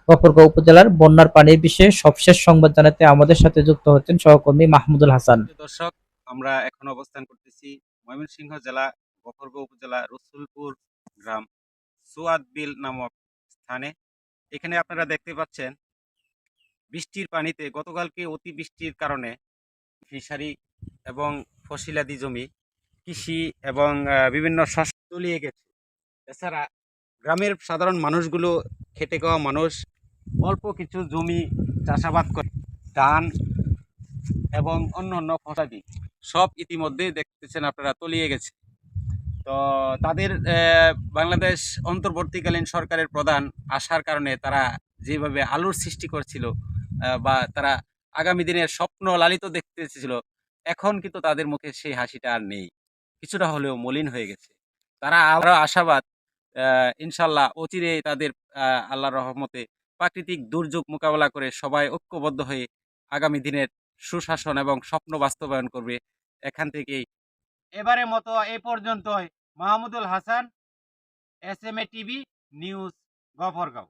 গফরগাঁও উপজেলার বন্যার পানির বিষয়ে সবশেষ সংবাদ জানাতে আমাদের সাথে যুক্ত হচ্ছেন সহকর্মী মাহমুদুল হাসান। প্রিয় দর্শক, আমরা এখন অবস্থান করতেছি ময়মনসিংহ জেলা গফরগাঁও উপজেলা রসুলপুর গ্রাম সুয়াদ বিল নামক স্থানে। এখানে আপনারা দেখতে পাচ্ছেন বৃষ্টির পানিতে গতকালকে অতি বৃষ্টির কারণে ফিশারি এবং ফসিলাদি জমি কৃষি এবং বিভিন্ন শস্য তলিয়ে গেছে। এছাড়া গ্রামের সাধারণ মানুষগুলো খেটে খাওয়া মানুষ অল্প কিছু জমি চাষাবাদ করে ধান এবং অন্যান্য ফসলাদি সব ইতিমধ্যে দেখতেছেন আপনারা তলিয়ে গেছে। তো তাদের বাংলাদেশ অন্তর্বর্তীকালীন সরকারের প্রধান আসার কারণে তারা যেভাবে আলোর সৃষ্টি করছিল বা তারা আগামী দিনের স্বপ্ন লালিত দেখতে ছিল, এখন কিন্তু তাদের মুখে সেই হাসিটা আর নেই, কিছুটা হলেও মলিন হয়ে গেছে। তারা আরো আশাবাদ, ইনশাল্লাহ অচিরে তাদের আল্লাহর রহমতে প্রাকৃতিক দুর্যোগ মোকাবেলা করে সবাই ঐক্যবদ্ধ হয়ে আগামী দিনের সুশাসন এবং স্বপ্ন বাস্তবায়ন করবে। এখান থেকেই এবারের মতো এ পর্যন্তই। Mahmudul Hasan, S M A TV news, Gafargaon.